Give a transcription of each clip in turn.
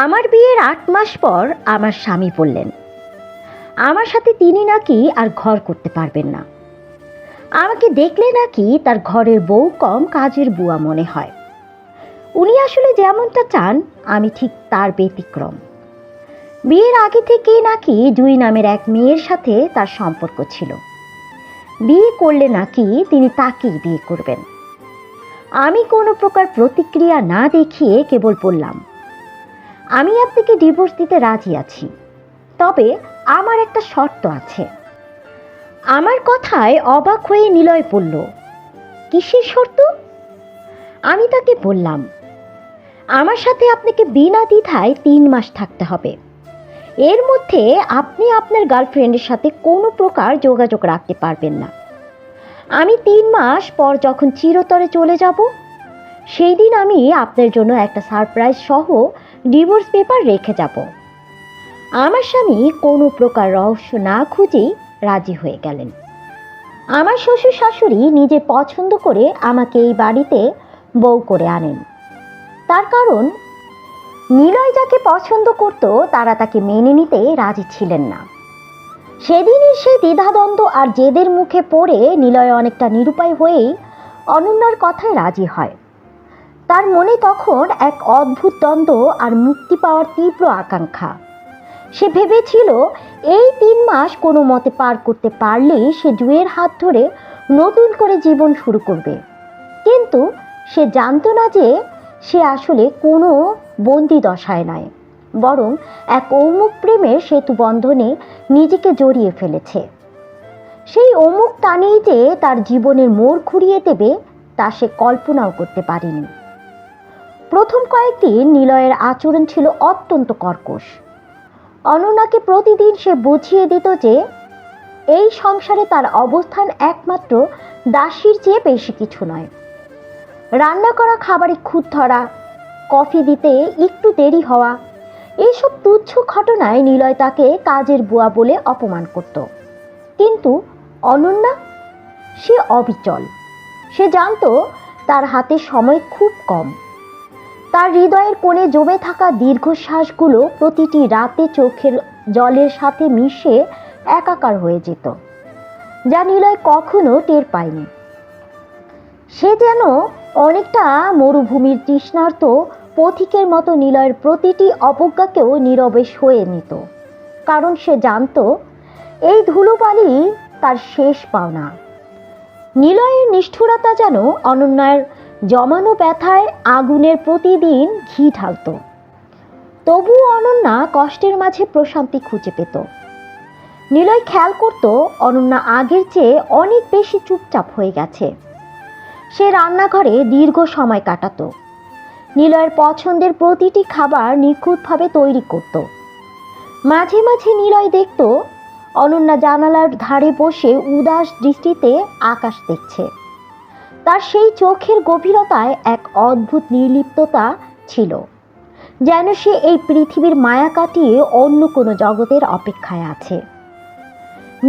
আমার বিয়ের ৮ মাস পর আমার স্বামী বললেন আমার সাথে তিনি নাকি আর ঘর করতে পারবেন না। আমাকে দেখলে নাকি তার ঘরের বউ কম কাজের বুয়া মনে হয়। উনি আসলে যেমনটা চান আমি ঠিক তার ব্যতিক্রম। বিয়ের আগে থেকেই নাকি জুই নামের এক মেয়ের সাথে তার সম্পর্ক ছিল। বিয়ে করলে নাকি তিনি তাকেই বিয়ে করবেন। আমি কোনো প্রকার প্রতিক্রিয়া না দেখিয়ে কেবল বললাম, আমি আপনাকে ডিভোর্স দিতে রাজি আছি, তবে আমার একটা শর্ত আছে। আমার কথায় অবাক হয়ে নিলয় বলল, কিসের শর্ত? আমি তাকে বললাম, আমার সাথে আপনাকে বিনা দ্বিধায় ৩ মাস থাকতে হবে। এর মধ্যে আপনি আপনার গার্লফ্রেন্ডের সাথে কোনো প্রকার যোগাযোগ রাখতে পারবেন না। আমি ৩ মাস পর যখন চিরতরে চলে যাব, সেই দিন আমি আপনার জন্য একটা সারপ্রাইজ সহ ডিভোর্স পেপার রেখে যাব। আমার স্বামী কোনো প্রকার রহস্য না খুঁজেই রাজি হয়ে গেলেন। আমার শ্বশুর শাশুড়ি নিজে পছন্দ করে আমাকে এই বাড়িতে বউ করে আনেন। তার কারণ, নিলয় যাকে পছন্দ করত তারা তাকে মেনে নিতে রাজি ছিলেন না। সেদিনই সেই দ্বিধাদ্বন্দ্ব আর জেদের মুখে পড়ে নিলয় অনেকটা নিরুপায় হয়েই অনন্যার কথায় রাজি হয়। তার মনে তখন এক অদ্ভুত দ্বন্দ্ব আর মুক্তি পাওয়ার তীব্র আকাঙ্ক্ষা। সে ভেবেছিল এই ৩ মাস কোনো মতে পার করতে পারলেই সে জুয়ের হাত ধরে নতুন করে জীবন শুরু করবে। কিন্তু সে জানতো না যে সে আসলে কোনো বন্দি দশায় নয়, বরং এক অমুক প্রেমের সেতু বন্ধনে নিজেকে জড়িয়ে ফেলেছে। সেই অমুক টানেই যে তার জীবনের মোড় ঘুরিয়ে দেবে তা সে কল্পনাও করতে পারেনি। প্রথম কয়েকদিন নিলয়ের আচরণ ছিল অত্যন্ত কর্কশ। অনন্যাকে প্রতিদিন সে বুঝিয়ে দিত যে এই সংসারে তার অবস্থান একমাত্র দাসীর চেয়ে বেশি কিছু নয়। রান্না করা খাবারে খুঁত ধরা, কফি দিতে একটু দেরি হওয়া, এইসব তুচ্ছ ঘটনায় নিলয় তাকে কাজের বুয়া বলে অপমান করত। কিন্তু অনন্যা, সে অবিচল। সে জানতো তার হাতে সময় খুব কম। তার হৃদয়ের কোণে জমে থাকা দীর্ঘশ্বাসগুলো প্রতিটি রাতে চোখের জলের সাথে মিশে একাকার হয়ে যেত, যা নিলয় কখনো টের পায়নি। সে যেন অনেকটা মরুভূমির তৃষ্ণার্ত পথিকের মতো নিলয়ের প্রতিটি অবজ্ঞাকেও নীরবে সয়ে নিত, কারণ সে জানতো এই ধুলোবালি তার শেষ পাওনা। নিলয়ের নিষ্ঠুরতা যেন অনন্যার জমানো ব্যথায় আগুনের প্রতিদিন ঘি ঢালত। তবুও অনন্যা কষ্টের মাঝে প্রশান্তি খুঁজে পেত। নিলয় খেয়াল করত অনন্যা আগের চেয়ে অনেক বেশি চুপচাপ হয়ে গেছে। সে রান্নাঘরে দীর্ঘ সময় কাটাতো। নিলয়ের পছন্দের প্রতিটি খাবার নিখুঁতভাবে তৈরি করত। মাঝে মাঝে নিলয় দেখত অনন্যা জানালার ধারে বসে উদাস দৃষ্টিতে আকাশ দেখছে। তার সেই চোখের গভীরতায় এক অদ্ভুত নির্লিপ্ততা ছিল, যেন সে এই পৃথিবীর মায়া কাটিয়ে অন্য কোনো জগতের অপেক্ষায় আছে।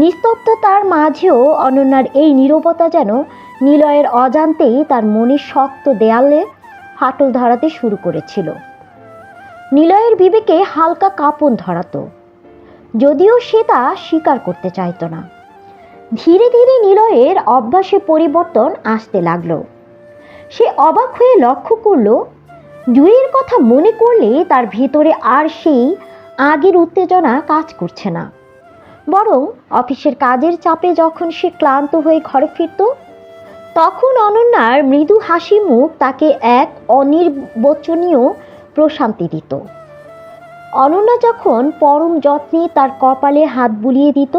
নিস্তব্ধতার মাঝেও অনন্যার এই নীরবতা যেন নিলয়ের অজান্তেই তার মনের শক্ত দেয়ালে ফাটল ধরাতে শুরু করেছিল। নিলয়ের বিবেকে হালকা কাঁপন ধরাতো, যদিও সে তা স্বীকার করতে চাইত না। ধীরে ধীরে নিলয়ের অভ্যাসে পরিবর্তন আসতে লাগলো। সে অবাক হয়ে লক্ষ্য করল, জুয়ের কথা মনে করলে তার ভেতরে আর সেই আগের উত্তেজনা কাজ করছে না। বরং অফিসের কাজের চাপে যখন সে ক্লান্ত হয়ে ঘরে ফিরত, তখন অনন্যার মৃদু হাসি মুখ তাকে এক অনির্বচনীয় প্রশান্তি দিত। অনন্যা যখন পরম যত্নে তার কপালে হাত বুলিয়ে দিত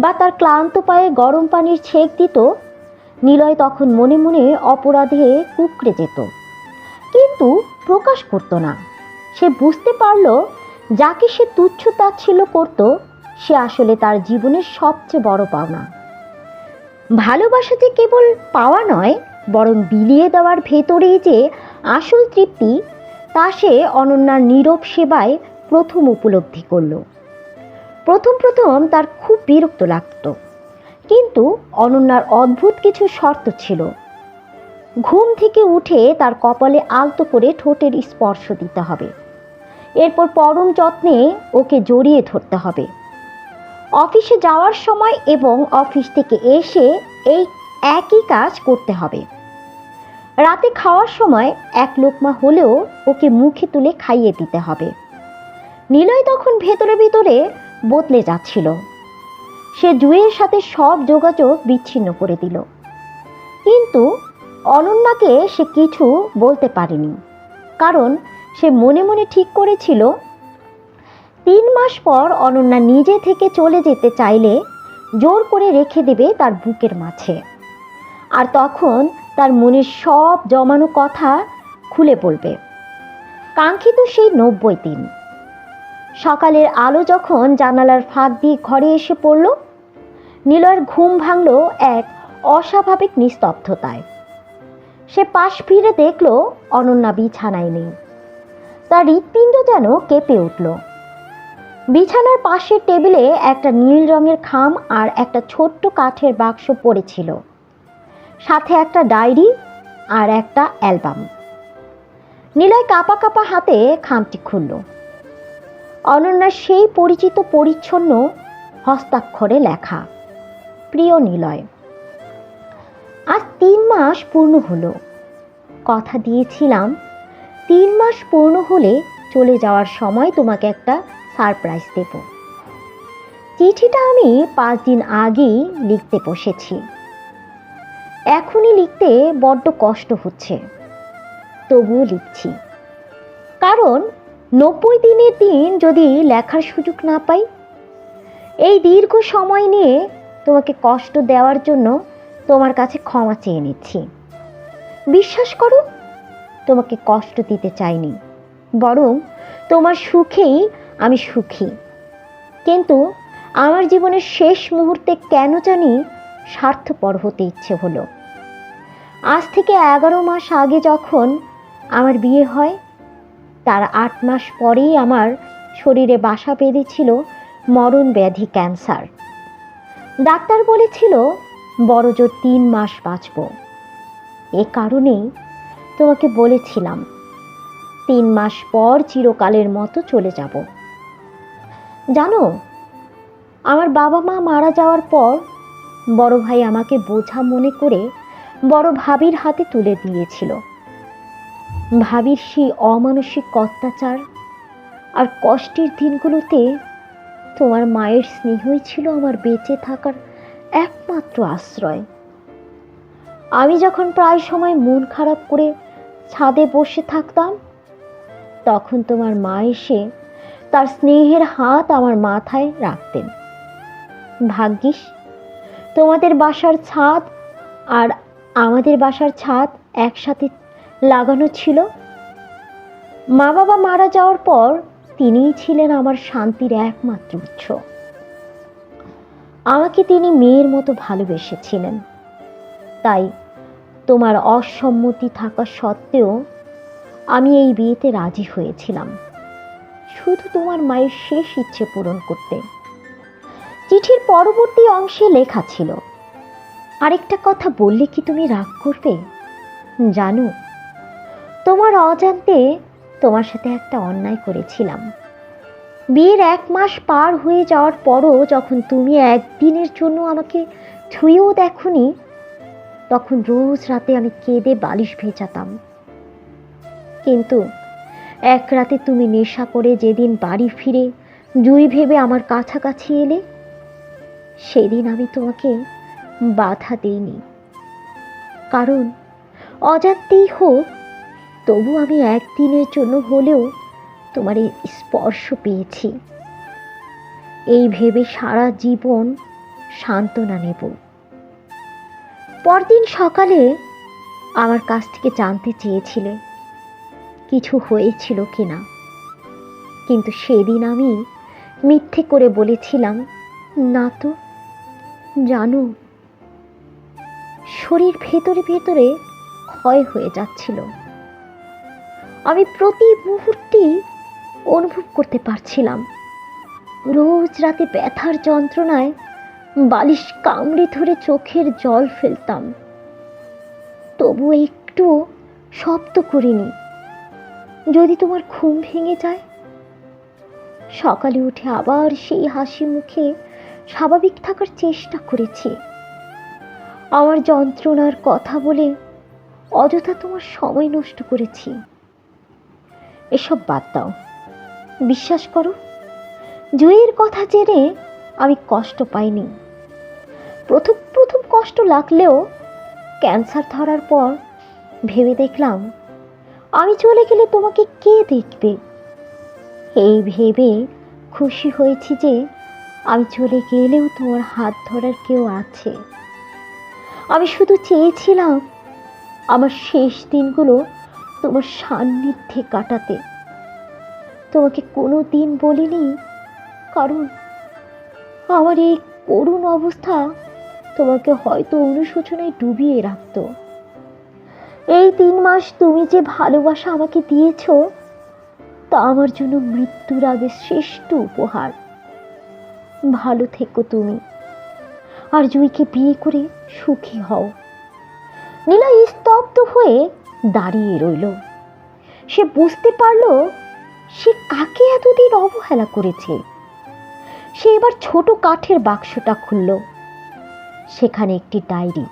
বা তার ক্লান্ত পায়ে গরম পানির ছেঁক দিত, নিলয় তখন মনে মনে অপরাধে কুঁকড়ে যেত, কিন্তু প্রকাশ করত না। সে বুঝতে পারল, যাকে সে তুচ্ছ তাচ্ছিল্য করত সে আসলে তার জীবনের সবচেয়ে বড় পাওনা। ভালোবাসা যে কেবল পাওয়া নয়, বরং বিলিয়ে দেওয়ার ভেতরেই যে আসল তৃপ্তি, তা সে অনন্যার নীরব সেবায় প্রথম উপলব্ধি করল। প্রথম তার খুব বিরক্ত লাগত, কিন্তু অনন্যার অদ্ভুত কিছু শর্ত ছিল। ঘুম থেকে উঠে তার কপালে আলতো করে ঠোঁটের স্পর্শ দিতে হবে, এরপর পরম যত্নে ওকে জড়িয়ে ধরতে হবে। অফিসে যাওয়ার সময় এবং অফিস থেকে এসে এই একই কাজ করতে হবে। রাতে খাওয়ার সময় এক লোকমা হলেও ওকে মুখে তুলে খাইয়ে দিতে হবে। নিলয় তখন ভেতরে ভেতরে বদলে যাচ্ছিল। সে জুঁয়ের সাথে সব যোগাযোগ বিচ্ছিন্ন করে দিল, কিন্তু অনন্যাকে সে কিছু বলতে পারেনি, কারণ সে মনে মনে ঠিক করেছিল 3 মাস পর অনন্যা নিজে থেকে চলে যেতে চাইলে জোর করে রেখে দেবে তার বুকের মাঝে, আর তখন তার মনের সব জমানো কথা খুলে বলবে। কাঙ্ক্ষিত সেই 90 দিন। সকালের আলো যখন জানালার ফাঁক দিয়ে ঘরে এসে পড়ল, নিলয়ের ঘুম ভাঙল এক অস্বাভাবিক নিস্তব্ধতায়। সে পাশ ফিরে দেখল অনন্যা বিছানায় নেই। তার হৃৎপিণ্ড যেন কেঁপে উঠল। বিছানার পাশের টেবিলে একটা নীল রঙের খাম আর একটা ছোট্ট কাঠের বাক্স পড়েছিল, সাথে একটা ডায়েরি আর একটা অ্যালবাম। নিলয় কাঁপা কাঁপা হাতে খামটি খুলল। অনন্যার সেই পরিচিত পরিচ্ছন্ন হস্তাক্ষরে লেখা, প্রিয় নিলয়, আজ 3 মাস পূর্ণ হলো। কথা দিয়েছিলাম 3 মাস পূর্ণ হলে চলে যাওয়ার সময় তোমাকে একটা সারপ্রাইজ দেব। চিঠিটা আমি 5 দিন আগেই লিখতে বসেছি। এখনই লিখতে বড্ড কষ্ট হচ্ছে, তবুও লিখছি, কারণ 90 দিনের দিন যদি লেখার সুযোগ না পাই। এই দীর্ঘ সময় নিয়ে তোমাকে কষ্ট দেওয়ার জন্য তোমার কাছে ক্ষমা চেয়ে নিচ্ছি। বিশ্বাস করো, তোমাকে কষ্ট দিতে চাইনি, বরং তোমার সুখেই আমি সুখী। কিন্তু আমার জীবনের শেষ মুহূর্তে কেন জানি স্বার্থপর হতে ইচ্ছে হলো। আজ থেকে 11 মাস আগে যখন আমার বিয়ে হয়, তার 8 মাস পরেই আমার শরীরে বাসা বেঁধেছিল মরণ ব্যাধি ক্যান্সার। ডাক্তার বলেছিল বড়জোর 3 মাস বাঁচব। এ কারণেই তোমাকে বলেছিলাম 3 মাস পর চিরকালের মতো চলে যাব। জানো, আমার বাবা মা মারা যাওয়ার পর বড় ভাই আমাকে বোঝা মনে করে বড় ভাবির হাতে তুলে দিয়েছিল। ভাবির সেই অমানসিক অত্যাচার আর কষ্টের দিনগুলোতে তোমার মায়ের স্নেহই ছিল আমার বেঁচে থাকার একমাত্র আশ্রয়। আমি যখন প্রায় সময় মন খারাপ করে ছাদে বসে থাকতাম, তখন তোমার মা এসে তার স্নেহের হাত আমার মাথায় রাখতেন। ভাগ্যিস তোমাদের বাসার ছাদ আর আমাদের বাসার ছাদ একসাথে লাগানো ছিল। মা বাবা মারা যাওয়ার পর তিনিই ছিলেন আমার শান্তির একমাত্র উৎস। আমাকে তিনি মেয়ের মতো ভালোবেসেছিলেন। তাই তোমার অসম্মতি থাকা সত্ত্বেও আমি এই বিয়েতে রাজি হয়েছিলাম, শুধু তোমার মায়ের শেষ ইচ্ছে পূরণ করতে। চিঠির পরবর্তী অংশে লেখা ছিল, আরেকটা কথা বললে কি তুমি রাগ করবে? জানো, তোমার অজান্তে তোমার সাথে একটা অন্যায় করেছিলাম। বিয়ের 1 মাস পার হয়ে যাওয়ার পরও যখন তুমি একদিনের জন্য আমাকে ছুঁয়েও দেখোনি, তখন রোজ রাতে আমি কেঁদে বালিশ ভেজাতাম। কিন্তু এক রাতে তুমি নেশা করে যেদিন বাড়ি ফিরে জুই ভেবে আমার কাছাকাছি এলে, সেদিন আমি তোমাকে বাধা দিইনি, কারণ অজান্তেই হোক তবু আমি একদিনের জন্য হলেও তোমার এই স্পর্শ পেয়েছি, এই ভেবে সারা জীবন সান্ত্বনা নেব। পরদিন সকালে আমার কাছ থেকে জানতে চেয়েছিলে কিছু হয়েছিল কিনা, কিন্তু সেদিন আমি মিথ্যে করে বলেছিলাম না তো। জানো, শরীর ভেতরে ভেতরে ক্ষয় হয়ে যাচ্ছিল। আমি প্রতি মুহূর্তেই অনুভব করতে পারছিলাম। রোজ রাতে ব্যথার যন্ত্রণায় বালিশ কামড়ে ধরে চোখের জল ফেলতাম, তবু একটু শব্দ করিনি। যদি তোমার ঘুম ভেঙে যায় সকালে উঠে আবার সেই হাসি মুখে স্বাভাবিক থাকার চেষ্টা করেছি। আমার যন্ত্রণার কথা বলে অযথা তোমার সময় নষ্ট করেছি। এসব বাদ দাও। বিশ্বাস করো, জুঁইয়ের কথা জেনে আমি কষ্ট পাইনি। প্রথম প্রথম কষ্ট লাগলেও ক্যান্সার ধরার পর ভেবে দেখলাম আমি চলে গেলে তোমাকে কে দেখবে। এই ভেবে খুশি হয়েছি যে আমি চলে গেলেও তোমার হাত ধরার কেউ আছে। আমি শুধু চেয়েছিলাম আমার শেষ দিনগুলো তোমার সান্নিধ্যে কাটাতে। তোমাকে কোনো দিন বলিনি, কারণ আমার এই করুণ অবস্থা তোমাকে হয়তো অনুশোচনায় ডুবিয়ে রাখত। এই 3 মাস তুমি যে ভালোবাসা আমাকে দিয়েছ তা আমার জন্য মৃত্যুর আগে শ্রেষ্ঠ উপহার। ভালো থেকো তুমি, আর জুঁইকে বিয়ে করে সুখী হও। নিলয় স্তব্ধ হয়ে দাঁড়িয়ে রইল। সে বুঝতে পারল সে কাকে এতদিন অবহেলা করেছে। সে এবার ছোট কাঠের বাক্সটা খুলল। সেখানে একটি ডায়েরি,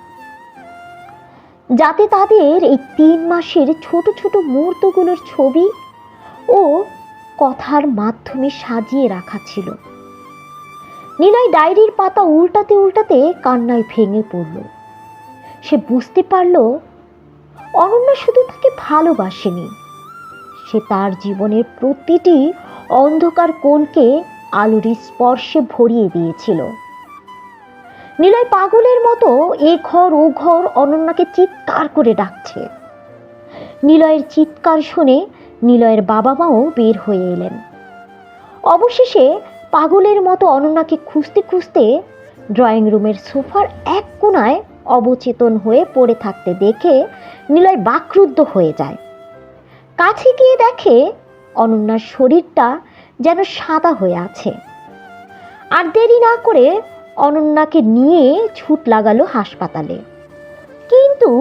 যাতে তাদের এই 3 মাসের ছোট ছোট মুহূর্তগুলোর ছবি ও কথার মাধ্যমে সাজিয়ে রাখা ছিল। নিলয় ডায়েরির পাতা উল্টাতে উল্টাতে কান্নায় ভেঙে পড়ল। সে বুঝতে পারল অনন্যা শুধু তাকে ভালোবাসেনি, সে তার জীবনের প্রতিটি অন্ধকার কোণকে আলোর স্পর্শে ভরিয়ে দিয়েছিল। নিলয় পাগলের মতো এ ঘর ও ঘর অনন্যাকে চিৎকার করে ডাকছে। নিলয়ের চিৎকার শুনে নিলয়ের বাবা মাও বের হয়ে এলেন। অবশেষে পাগলের মতো অনন্যাকে খুঁজতে খুঁজতে ড্রয়িং রুমের সোফার এক কোণায় অবচেতন হয়ে পড়ে থাকতে দেখে নিলয় বাকরুদ্ধ হয়ে যায়। কাছে গিয়ে দেখে অনন্যার শরীরটা যেন সাদা হয়ে আছে। আর দেরি না করে অনন্যাকে নিয়ে ছুট লাগালো হাসপাতালে। কিন্তু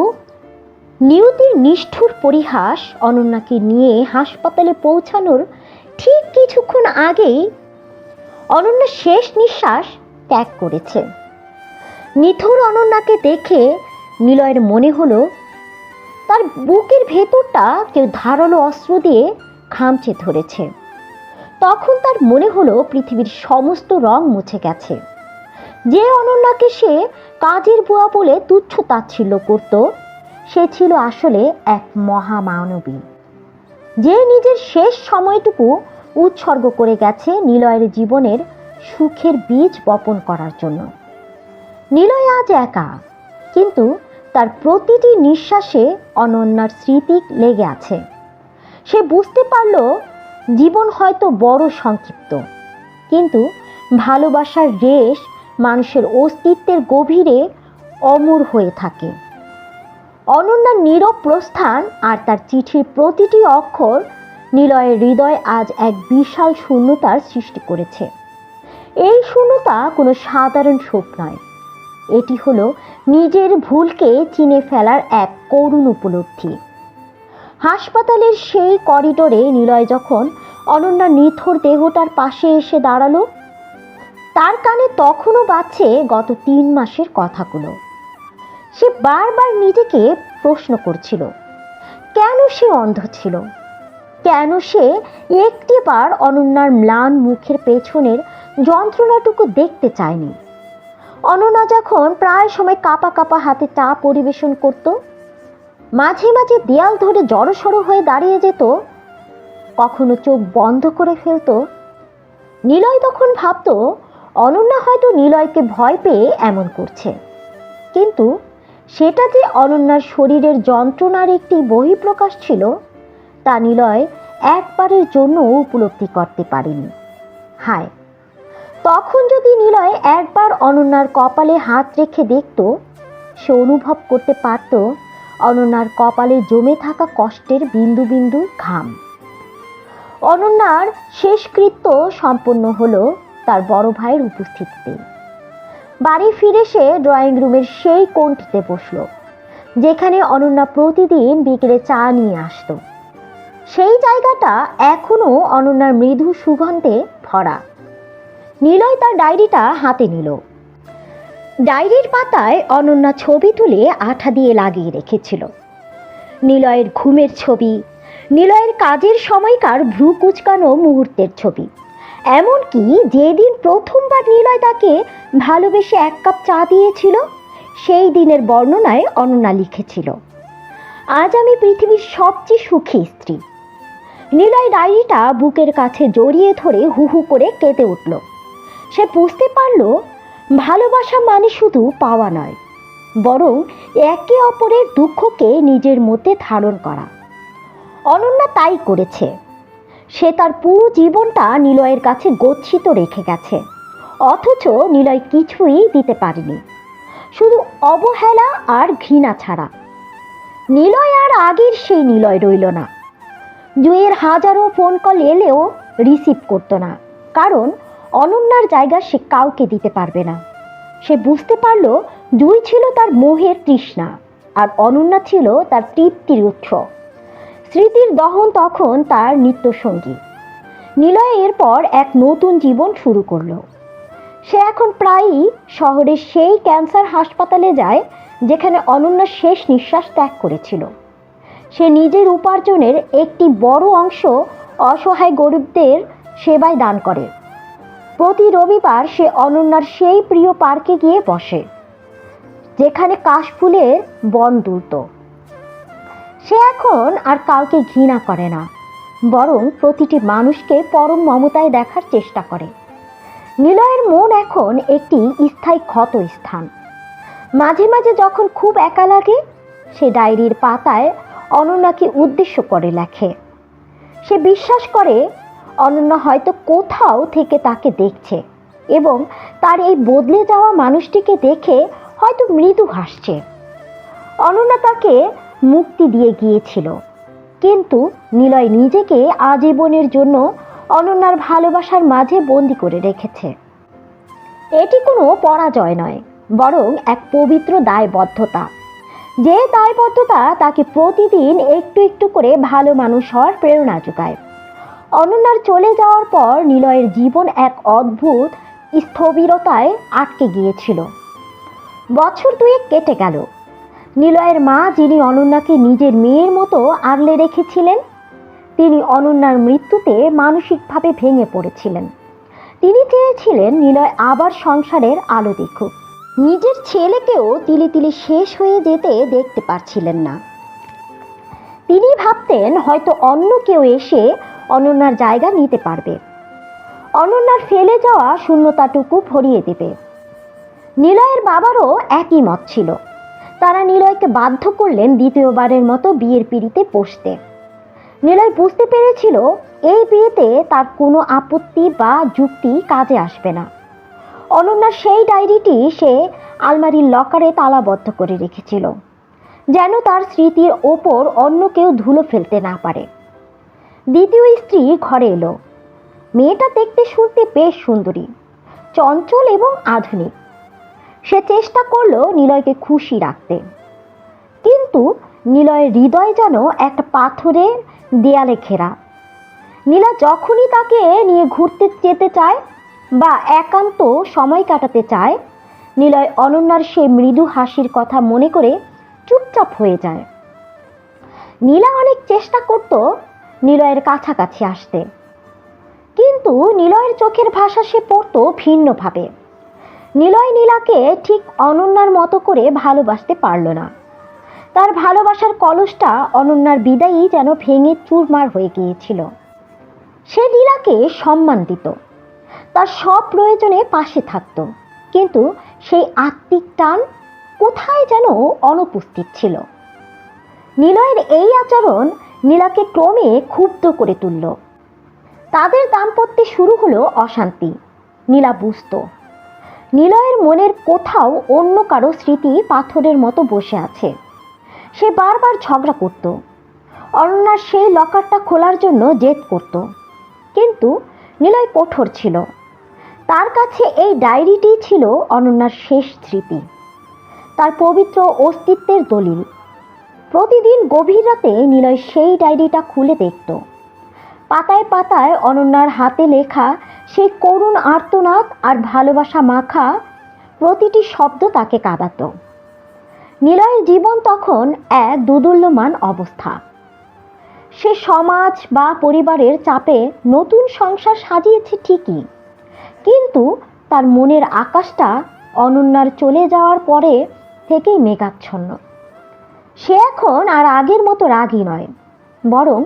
নিয়তির নিষ্ঠুর পরিহাস অনন্যাকে নিয়ে হাসপাতালে পৌঁছানোর ঠিক কিছুক্ষণ আগেই অনন্যা শেষ নিঃশ্বাস ত্যাগ করেছে। নিথুর অনন্যাকে দেখে নিলয়ের মনে হলো তার বুকের ভেতরটা কেউ ধারালো অস্ত্র দিয়ে খামচে ধরেছে। তখন তার মনে হলো পৃথিবীর সমস্ত রং মুছে গেছে। যে অনন্যাকে সে কাজের বুয়া বলে তুচ্ছ তাচ্ছিল্য করত, সে ছিল আসলে এক মহামানবী, যে নিজের শেষ সময়টুকু উৎসর্গ করে গেছে নিলয়ের জীবনের সুখের বীজ বপন করার জন্য। নিলয় আজ একা, কিন্তু তার প্রতিটি নিঃশ্বাসে অনন্যার স্মৃতি লেগে আছে। সে বুঝতে পারল জীবন হয়তো বড় সংক্ষিপ্ত, কিন্তু ভালোবাসার রেশ মানুষের অস্তিত্বের গভীরে অমর হয়ে থাকে। অনন্যার নীরব প্রস্থান আর তার চিঠির প্রতিটি অক্ষর নিলয়ের হৃদয় আজ এক বিশাল শূন্যতার সৃষ্টি করেছে। এই শূন্যতা কোনো সাধারণ শোক নয়, এটি হলো নিজের ভুলকে চিনে ফেলার এক করুণ উপলব্ধি। হাসপাতালের সেই করিডোরে নিলয় যখন অনন্যার নিথর দেহটার পাশে এসে দাঁড়ালো, তার কানে তখনও বাজছে গত 3 মাসের কথাগুলো। সে বারবার নিজেকে প্রশ্ন করছিল, কেন সে অন্ধ ছিল? কেন সে একটিবার অনন্যার ম্লান মুখের পেছনের যন্ত্রণাটুকু দেখতে চায়নি? অনন্যা যখন প্রায় সময় কাঁপা কাঁপা হাতে চা পরিবেশন করত, মাঝে মাঝে দেয়াল ধরে জড়সড় হয়ে দাঁড়িয়ে যেত, কখনো চোখ বন্ধ করে ফেলত, নিলয় তখন ভাবত অনন্যা হয়তো নিলয়কে ভয় পেয়ে এমন করছে। কিন্তু সেটা যে অনন্যার শরীরের যন্ত্রণার একটি বহিঃপ্রকাশ ছিল, তা নিলয় একবারের জন্য উপলব্ধি করতে পারেনি। হায়, তখন যদি নিলয় একবার অনন্যার কপালে হাত রেখে দেখত, সে অনুভব করতে পারত অনন্যার কপালে জমে থাকা কষ্টের বিন্দু বিন্দু ঘাম। অনন্যার শেষকৃত্য সম্পন্ন হলো তার বড় ভাইয়ের উপস্থিতিতে। বাড়ি ফিরে সে ড্রয়িং রুমের সেই কোণটিতে বসল, যেখানে অনন্যা প্রতিদিন বিকেলে চা নিয়ে আসতো। সেই জায়গাটা এখনো অনন্যার মৃদু সুগন্ধে ভরা। নিলয় তার ডায়েরিটা হাতে নিল। ডায়েরির পাতায় অনন্যা ছবি তুলে আঠা দিয়ে লাগিয়ে রেখেছিল। নিলয়ের ঘুমের ছবি, নিলয়ের কাজের সময়কার ভ্রু কুঁচকানো মুহূর্তের ছবি, এমনকি যেদিন প্রথমবার নিলয় তাকে ভালোবেসে 1 কাপ চা দিয়েছিল সেই দিনের বর্ণনায় অনন্যা লিখেছিল, আজ আমি পৃথিবীর সবচেয়ে সুখী স্ত্রী। নিলয় ডায়েরিটা বুকের কাছে জড়িয়ে ধরে হু হু করে কেঁদে উঠল। সে বুঝতে পারল ভালোবাসা মানে শুধু পাওয়া নয়, বরং একে অপরের দুঃখকে নিজের মধ্যে ধারণ করা। অনন্যা তাই করেছে। সে তার পুরো জীবনটা নিলয়ের কাছে গচ্ছিত রেখে গেছে, অথচ নিলয় কিছুই দিতে পারেনি, শুধু অবহেলা আর ঘৃণা ছাড়া। নিলয় আর আগের সেই নিলয় রইল না। জুঁইয়ের হাজারো ফোন কল এলেও রিসিভ করতো না, কারণ অনন্যার জায়গা সে কাউকে দিতে পারবে না। সে বুঝতে পারল জুঁই ছিল তার মোহের তৃষ্ণা, আর অনন্যা ছিল তার তৃপ্তির উৎস। স্মৃতির দহন তখন তার নিত্যসঙ্গী। নিলয় এরপর এক নতুন জীবন শুরু করলো। সে এখন প্রায়ই শহরের সেই ক্যান্সার হাসপাতালে যায় যেখানে অনন্যা শেষ নিঃশ্বাস ত্যাগ করেছিল। সে নিজের উপার্জনের একটি বড় অংশ অসহায় গরিবদের সেবায় দান করে। প্রতি রবিবার সে অনন্যার সেই প্রিয় পার্কে গিয়ে বসে যেখানে কাশফুলের বন দুলত। সে এখন আর কাউকে ঘৃণা করে না, বরং প্রতিটি মানুষকে পরম মমতায় দেখার চেষ্টা করে। নিলয়ের মন এখন একটি স্থায়ী ক্ষত স্থান। মাঝে মাঝে যখন খুব একা লাগে, সে ডায়েরির পাতায় অনন্যাকে উদ্দেশ্য করে লেখে। সে বিশ্বাস করে অনন্যা হয়তো কোথাও থেকে তাকে দেখছে এবং তার এই বদলে যাওয়া মানুষটিকে দেখে হয়তো মৃদু হাসছে। অনন্যা তাকে মুক্তি দিয়ে গিয়েছিল, কিন্তু নিলয় নিজেকে আজীবনের জন্য অনন্যার ভালোবাসার মাঝে বন্দি করে রেখেছে। এটি কোনো পরাজয় নয়, বরং এক পবিত্র দায়বদ্ধতা, যে দায়বদ্ধতা তাকে প্রতিদিন একটু একটু করে ভালো মানুষ হওয়ার প্রেরণা যোগায়। অনন্যার চলে যাওয়ার পর নিলয়ের জীবন এক অদ্ভুত স্থবিরতায় আটকে গিয়েছিল। বছর 2 কেটে গেল। নিলয়ের মা, যিনি অনন্যাকে নিজের মেয়ের মতো আগলে রেখেছিলেন, তিনি অনন্যার মৃত্যুতে মানসিকভাবে ভেঙে পড়েছিলেন। তিনি চেয়েছিলেন নিলয় আবার সংসারের আলো দেখুক। নিজের ছেলেকেও তিলে তিলে শেষ হয়ে যেতে দেখতে পারছিলেন না। তিনি ভাবতেন হয়তো অন্য কেউ এসে অনন্যার জায়গা নিতে পারবে, অনন্যার ফেলে যাওয়া শূন্যতাটুকু ভরিয়ে দেবে। নিলয়ের বাবারও একই মত ছিল। তারা নিলয়কে বাধ্য করলেন দ্বিতীয়বারের মতো বিয়ের পিঁড়িতে বসতে। নিলয় বুঝতে পেরেছিল এই বিয়েতে তার কোনো আপত্তি বা যুক্তি কাজে আসবে না। অনন্যার সেই ডায়েরিটি সে আলমারির লকারে তালাবদ্ধ করে রেখেছিল, যেন তার স্মৃতির ওপর অন্য কেউ ধুলো ফেলতে না পারে। দ্বিতীয় স্ত্রী ঘরে এলো। মেয়েটা দেখতে শুনতে বেশ সুন্দরী, চঞ্চল এবং আধুনিক। সে চেষ্টা করলো নিলয়কে খুশি রাখতে, কিন্তু নিলয়ের হৃদয় যেন একটা পাথরের দেয়ালে ঘেরা। নীলা যখনই তাকে নিয়ে ঘুরতে যেতে চায় বা একান্ত সময় কাটাতে চায়, নিলয় অনন্যার সেই মৃদু হাসির কথা মনে করে চুপচাপ হয়ে যায়। নীলা অনেক চেষ্টা করত নিলয়ের কাছাকাছি আসতে, কিন্তু নিলয়ের চোখের ভাষা সে পড়তো ভিন্নভাবে। নিলয় নীলাকে ঠিক অনন্যার মতো করে ভালোবাসতে পারল না। তার ভালোবাসার কলসটা অনন্যার বিদায়ী যেন ভেঙে চুরমার হয়ে গিয়েছিল। সে নীলাকে সম্মান দিত, তার সব প্রয়োজনে পাশে থাকত, কিন্তু সেই আত্মিক টান কোথায় যেন অনুপস্থিত ছিল। নিলয়ের এই আচরণ নীলাকে ক্রমে ক্ষুব্ধ করে তুলল। তাদের দাম্পত্যে শুরু হলো অশান্তি। নীলা বুঝত নিলয়ের মনের কোথাও অন্য কারো স্মৃতি পাথরের মতো বসে আছে। সে বারবার ঝগড়া করত, অনন্যার সেই লকারটা খোলার জন্য জেদ করত, কিন্তু নিলয় কঠোর ছিল। তার কাছে এই ডায়েরিটি ছিল অনন্যার শেষ স্মৃতি, তার পবিত্র অস্তিত্বের দলিল। প্রতিদিন গভীর রাতে নিলয় সেই ডায়েরিটা খুলে দেখত। পাতায় পাতায় অনন্যার হাতে লেখা সেই করুণ আর্তনাদ আর ভালোবাসা মাখা প্রতিটি শব্দ তাকে কাঁদাত। নিলয়ের জীবন তখন এক দোদুল্যমান অবস্থা। সে সমাজ বা পরিবারের চাপে নতুন সংসার সাজিয়েছে ঠিকই, কিন্তু তার মনের আকাশটা অনন্যার চলে যাওয়ার পরে থেকেই মেঘাচ্ছন্ন। সে এখন আর আগের মতো রাগী নয়, বরং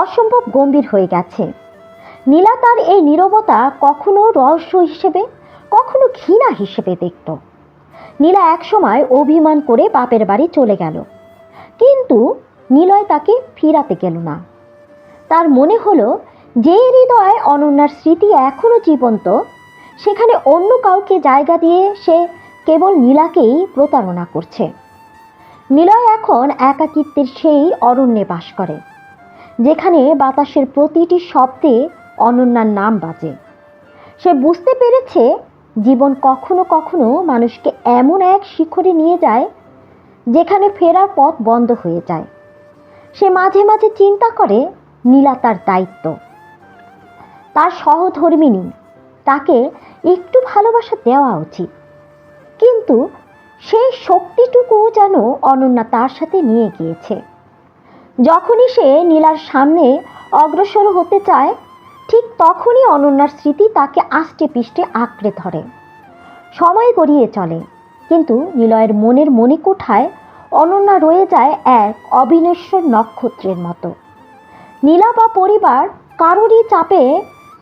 অসম্ভব গম্ভীর হয়ে গেছে। নীলা তার এই নীরবতা কখনো রহস্য হিসেবে, কখনো ঘৃণা হিসেবে দেখত। নীলা একসময় অভিমান করে বাপের বাড়ি চলে গেল, কিন্তু নিলয় তাকে ফিরাতে গেল না। তার মনে হলো যে হৃদয়ে অনন্যার স্মৃতি এখনো জীবন্ত, সেখানে অন্য কাউকে জায়গা দিয়ে সে কেবল নীলাকেই প্রতারণা করছে। নিলয় এখন একাকিত্বের সেই অরণ্যে বাস করে, যেখানে বাতাসের প্রতিটি শব্দে অনন্যার নাম বাজে। সে বুঝতে পেরেছে জীবন কখনো কখনো মানুষকে এমন এক শিখরে নিয়ে যায় যেখানে ফেরার পথ বন্ধ হয়ে যায়। সে মাঝে মাঝে চিন্তা করে নীলা তার দায়িত্ব, তার সহধর্মিণী, তাকে একটু ভালোবাসা দেওয়া উচিত। কিন্তু সেই শক্তিটুকু যেন অনন্যা তার সাথে নিয়ে গিয়েছে। যখনই সে নীলার সামনে অগ্রসর হতে চায়, ঠিক তখনই অনন্যার স্মৃতি তাকে আষ্টে পিষ্টে আঁকড়ে ধরে। সময় গড়িয়ে চলে, কিন্তু নিলয়ের মনের মণিকোঠায় অনন্যা রয়ে যায় এক অবিনশ্বর নক্ষত্রের মতো। নীলা বা পরিবার কারোরই চাপে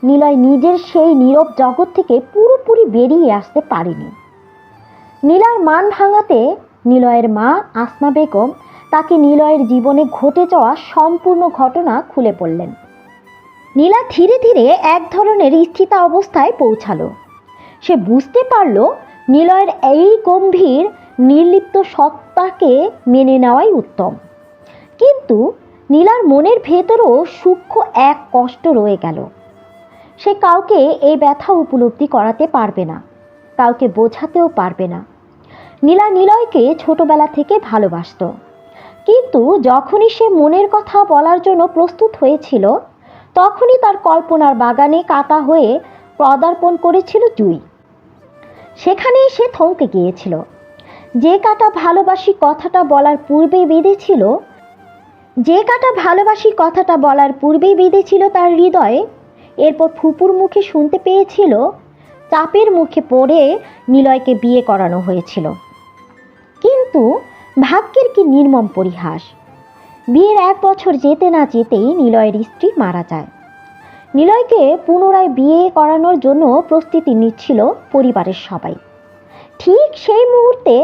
নিলয় নিজের সেই নীরব জগৎ থেকে পুরোপুরি বেরিয়ে আসতে পারেনি। নীলার মান ভাঙাতে নিলয়ের মা আসমা বেগম তাকে নিলয়ের জীবনে ঘটে যাওয়া সম্পূর্ণ ঘটনা খুলে বললেন। নীলা ধীরে ধীরে এক ধরনের স্থিতা অবস্থায় পৌঁছালো। সে বুঝতে পারল নিলয়ের এই গম্ভীর নির্লিপ্ত সত্তাকে মেনে নেওয়াই উত্তম। কিন্তু নীলার মনের ভেতরও সূক্ষ্ম এক কষ্ট রয়ে গেল। সে কাউকে এই ব্যথা উপলব্ধি করাতে পারবে না, কাউকে বোঝাতেও পারবে না। নীলা নিলয়কে ছোটবেলা থেকে ভালোবাসত, কিন্তু যখনই সে মনের কথা বলার জন্য প্রস্তুত হয়েছিল, তখনই তার কল্পনার বাগানে কাটা হয়ে পদার্পণ করেছিল জুই। সেখানেই সে থমকে গিয়েছিল। যে কাটা ভালোবাসি কথাটা বলার পূর্বেই বেঁধেছিল তার হৃদয়ে, এরপর ফুপুর মুখে শুনতে পেয়েছিল চাপের মুখে পড়ে নিলয়কে বিয়ে করানো হয়েছিল। কিন্তু ভাগ্যের কি নির্মম পরিহাস! বিয়ের 1 বছর যেতে না যেতেই নিলয়ের স্ত্রী মারা যায়। নিলয়কে পুনরায় বিয়ে করানোর জন্য প্রস্তুতি নিচ্ছিল পরিবারের সবাই। ঠিক সেই মুহূর্তে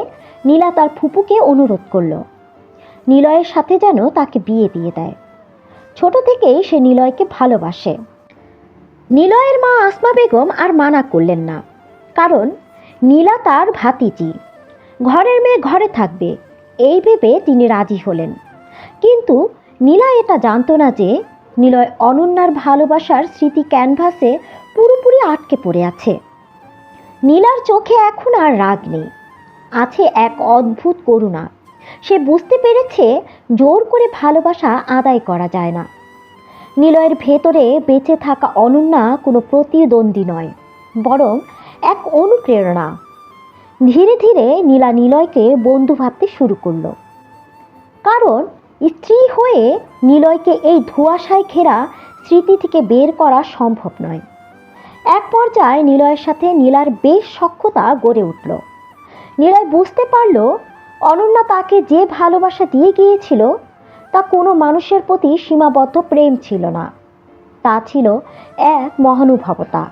নীলা তার ফুপুকে অনুরোধ করল নিলয়ের সাথে যেন তাকে বিয়ে দিয়ে দেয়। ছোট থেকেই সে নিলয়কে ভালোবাসে। নিলয়ের মা আসমা বেগম আর মানা করলেন না, কারণ নীলা তার ভাতিজি, ঘরের মেয়ে ঘরে থাকবে, এই ভেবে তিনি রাজি হলেন। কিন্তু নীলা এটা জানতো না যে নিলয় অনন্যার ভালোবাসার স্মৃতি ক্যানভাসে পুরোপুরি আটকে পড়ে আছে। নীলার চোখে এখন আর রাগ নেই, আছে এক অদ্ভুত করুণা। সে বুঝতে পেরেছে জোর করে ভালোবাসা আদায় করা যায় না। নিলয়ের ভেতরে বেঁচে থাকা অনন্যা কোনো প্রতিদ্বন্দ্বী নয়, বরং এক অনুপ্রেরণা। ধীরে ধীরে নীলা নিলয়কে বন্ধু ভাবতে শুরু করলো, কারণ স্ত্রী হয়ে নিলয়কে এই ধোঁয়াশায় ঘেরা স্মৃতি থেকে বের করা সম্ভব নয়। এক পর্যায়ে নিলয়ের সাথে নীলার বেশ সখ্যতা গড়ে উঠল। নিলয় বুঝতে পারল অনন্যা তাকে যে ভালোবাসা দিয়ে গিয়েছিল তা কোনো মানুষের প্রতি সীমাবদ্ধ প্রেম ছিল না, তা ছিল এক মহানুভবতা।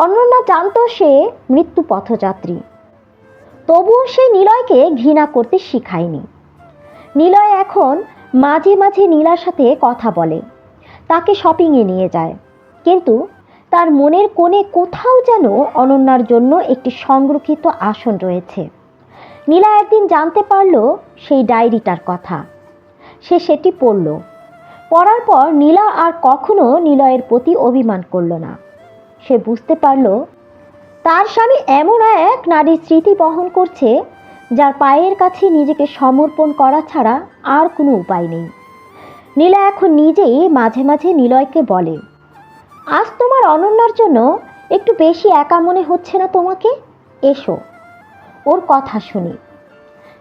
অনন্যা জানত সে মৃত্যু পথযাত্রী, তবুও সে নিলয়কে ঘৃণা করতে শিখায়নি। নিলয় এখন মাঝে মাঝে নীলার সাথে কথা বলে, তাকে শপিংয়ে নিয়ে যায়, কিন্তু তার মনের কোণে কোথাও যেন অনন্যার জন্য একটি সংরক্ষিত আসন রয়েছে। নীলা একদিন জানতে পারল সেই ডায়েরিটার কথা। সে সেটি পড়ল। পড়ার পর নীলা আর কখনো নিলয়ের প্রতি অভিমান করল না। সে বুঝতে পারল তার স্বামী এমন এক নারীর স্মৃতি বহন করছে যার পায়ের কাছে নিজেকে সমর্পণ করা ছাড়া আর কোনো উপায় নেই। নীলা এখন নিজেই মাঝে মাঝে নিলয়কে বলে, আজ তোমার অনন্যার জন্য একটু বেশি একা মনে হচ্ছে না তোমাকে? এসো, ওর কথা শুনি।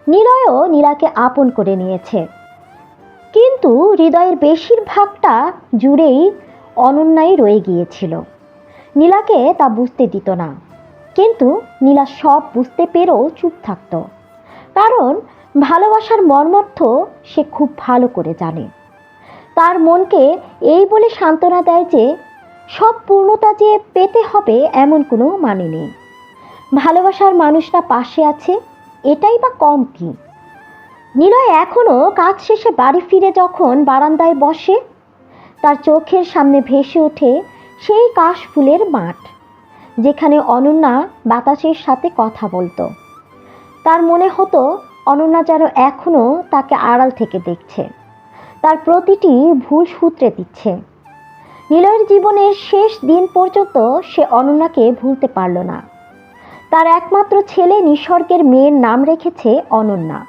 নিলয়ও নীলাকে আপন করে নিয়েছে, কিন্তু হৃদয়ের বেশিরভাগটা জুড়েই অনন্যাই রয়ে গিয়েছিল। নীলাকে তা বুঝতে দিত না, কিন্তু নীলা সব বুঝতে পেরেও চুপ থাকত, কারণ ভালোবাসার মর্মার্থ সে খুব ভালো করে জানে। তার মনকে এই বলে সান্ত্বনা দেয় যে সব পূর্ণতা যে পেতে হবে এমন কোনো মানে নেই। ভালোবাসার মানুষটা পাশে আছে, এটাই বা কম কি। নিলয় এখনও কাজ শেষে বাড়ি ফিরে যখন বারান্দায় বসে, তার চোখের সামনে ভেসে ওঠে সেই কাশফুলের মাঠ, যেখানে অনন্যা বাতাসের সাথে কথা বলতো। তার মনে হতো অনন্যা যেন এখনও তাকে আড়াল থেকে দেখছে, তার প্রতিটি ভুল সূত্রে দিচ্ছে। নিলয়ের জীবনের শেষ দিন পর্যন্ত সে অনন্যাকে ভুলতে পারল না। তার একমাত্র ছেলে নিসর্গের মেয়ের নাম রেখেছে অনন্যা।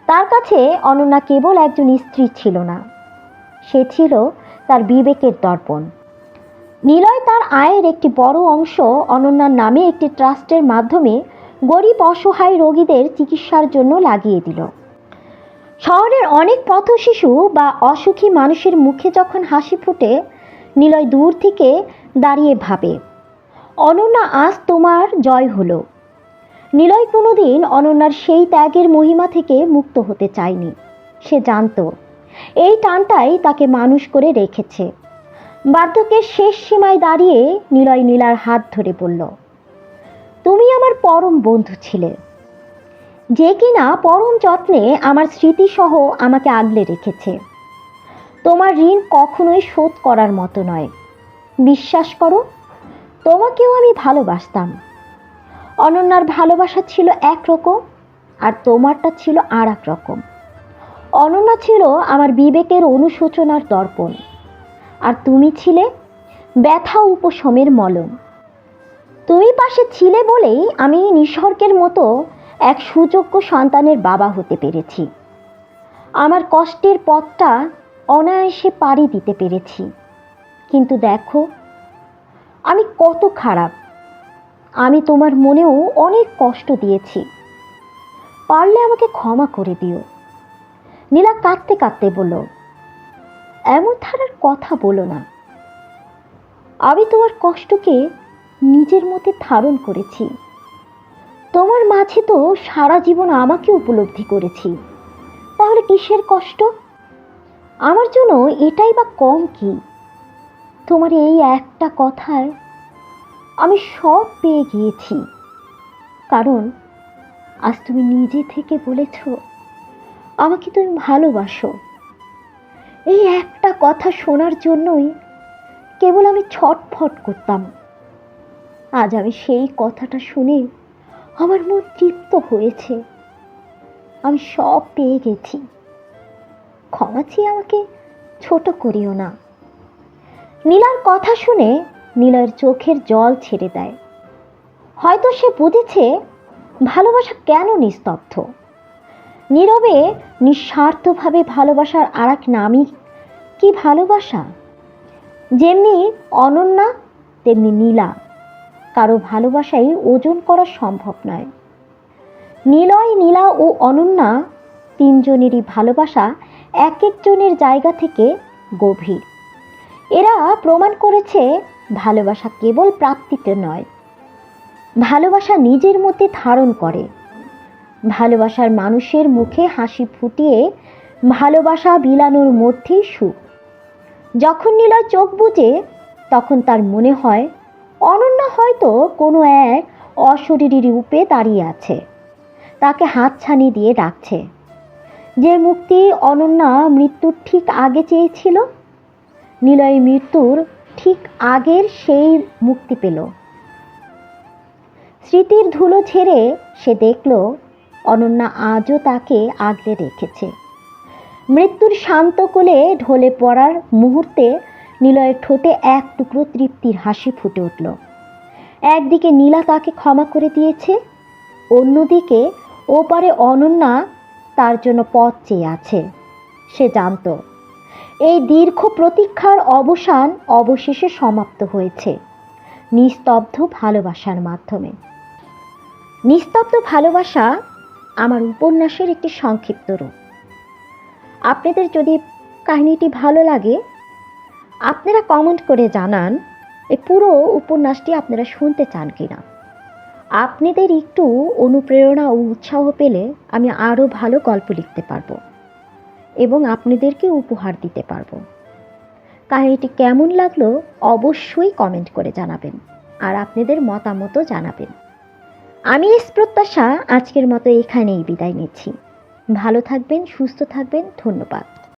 তার কাছে অনন্যা কেবল একজন স্ত্রী ছিল না, সে ছিল তার বিবেকের দর্পণ। নিলয় তার আয়ের একটি বড় অংশ অনন্যার নামে একটি ট্রাস্টের মাধ্যমে গরিব অসহায় রোগীদের চিকিৎসার জন্য লাগিয়ে দিল। শহরের অনেক পথশিশু বা অসুখী মানুষের মুখে যখন হাসি ফুটে, নিলয় দূর থেকে দাঁড়িয়ে ভাবে, অনন্যা আজ তোমার জয় হলো। নিলয় কোনোদিন অনন্যার সেই ত্যাগের মহিমা থেকে মুক্ত হতে চায়নি। সে জানত এই টানটাই তাকে মানুষ করে রেখেছে। বার্ধক্যের শেষ সীমায় দাঁড়িয়ে নিলয় নীলার হাত ধরে বলল, তুমি আমার পরম বন্ধু ছিলে, যে কিনা পরম যত্নে আমার স্মৃতিসহ আমাকে আগলে রেখেছে। তোমার ঋণ কখনোই শোধ করার মতো নয়। বিশ্বাস করো, তোমাকেও আমি ভালোবাসতাম। অনন্যার ভালোবাসা ছিল একরকম, আর তোমারটা ছিল আর এক রকম। অনন্যা ছিল আমার বিবেকের অনুশোচনার দর্পণ, আর তুমি ছিলে ব্যথা উপশমের মলম। তুমি পাশে ছিলে বলেই আমি নিসর্গের মতো এক সুযোগ্য সন্তানের বাবা হতে পেরেছি। আমার কষ্টের পথটা অনায়াসে পাড়ি দিতে পেরেছি। কিন্তু দেখো, আমি কত খারাপ। আমি তোমার মনেও অনেক কষ্ট দিয়েছি। পারলে আমাকে ক্ষমা করে দিও। নীলা কাঁদতে কাঁদতে বলল, এমন ধারার কথা বলো না। আমি তোমার কষ্টকে নিজের মধ্যে ধারণ করেছি। তোমার মাঝে তো সারা জীবন আমাকে উপলব্ধি করেছি, তাহলে কিসের কষ্ট? আমার জন্য এটাই বা কম কি? তোমার এই একটা কথায় আমি সব পেয়ে গিয়েছি, কারণ আজ তুমি নিজে থেকে বলেছ আমাকে তুমি ভালোবাসো। এই একটা কথা শোনার জন্যই কেবল আমি ছটফট করতাম। আজ আমি সেই কথাটা শুনে আমার মন তৃপ্ত হয়েছে। আমি সব পেয়ে গেছি। ক্ষমা চেয়ে আমাকে ছোট করিও না। নীলার কথা শুনে নিলয়ের চোখের জল ছেড়ে দেয়। হয়তো সে বুঝেছে ভালোবাসা কেন নিস্তব্ধ। নীরবে নিঃস্বার্থভাবে ভালোবাসার আর এক নামই কি ভালোবাসা। যেমনি অনন্যা তেমনি নীলা, কারো ভালোবাসাই ওজন করা সম্ভব নয়। নিলয়, নীলা ও অনন্যা তিনজনেরই ভালোবাসা এক একজনের জায়গা থেকে গভীর। এরা প্রমাণ করেছে ভালোবাসা কেবল প্রাপ্তিতে নয়, ভালোবাসা নিজের মধ্যে ধারণ করে। ভালোবাসার মানুষের মুখে হাসি ফুটিয়ে ভালোবাসা বিলানোর মধ্যেই সুখ। যখন নীলয় চোখ বুজে, তখন তার মনে হয় অনন্যা হয়তো কোনো এক অশরীরী রূপে দাঁড়িয়ে আছে, তাকে হাতছানি দিয়ে ডাকছে। যে মুক্তি অনন্যা মৃত্যুর ঠিক আগে চেয়েছিল, নিলয় মৃত্যুর ঠিক আগের সেই মুক্তি পেল। স্মৃতির ধুলো ঝেড়ে সে দেখল অনন্যা আজও তাকে আগলে রেখেছে। মৃত্যুর শান্ত কোলে ঢলে পড়ার মুহূর্তে নিলয়ের ঠোঁটে এক টুকরো তৃপ্তির হাসি ফুটে উঠল। একদিকে নীলা তাকে ক্ষমা করে দিয়েছে, অন্যদিকে ওপারে অনন্যা তার জন্য পথ চেয়ে আছে। সে জানত এই দীর্ঘ প্রতীক্ষার অবসান অবশেষে সমাপ্ত হয়েছে নিস্তব্ধ ভালোবাসার মাধ্যমে। নিস্তব্ধ ভালোবাসা আমার উপন্যাসের একটি সংক্ষিপ্ত রূপ। আপনাদের যদি কাহিনীটি ভালো লাগে, আপনারা কমেন্ট করে জানান এই পুরো উপন্যাসটি আপনারা শুনতে চান কিনা। আপনাদের একটু অনুপ্রেরণা ও উৎসাহ পেলে আমি আরও ভালো গল্প লিখতে পারবো এবং আপনাদেরকে উপহার দিতে পারবো। কাহিনীটি কেমন লাগলো অবশ্যই কমেন্ট করে জানাবেন আর আপনাদের মতামতও জানাবেন। আমি এই প্রত্যাশা আজকের মতো এখানেই বিদায় নিচ্ছি। ভালো থাকবেন, সুস্থ থাকবেন। ধন্যবাদ।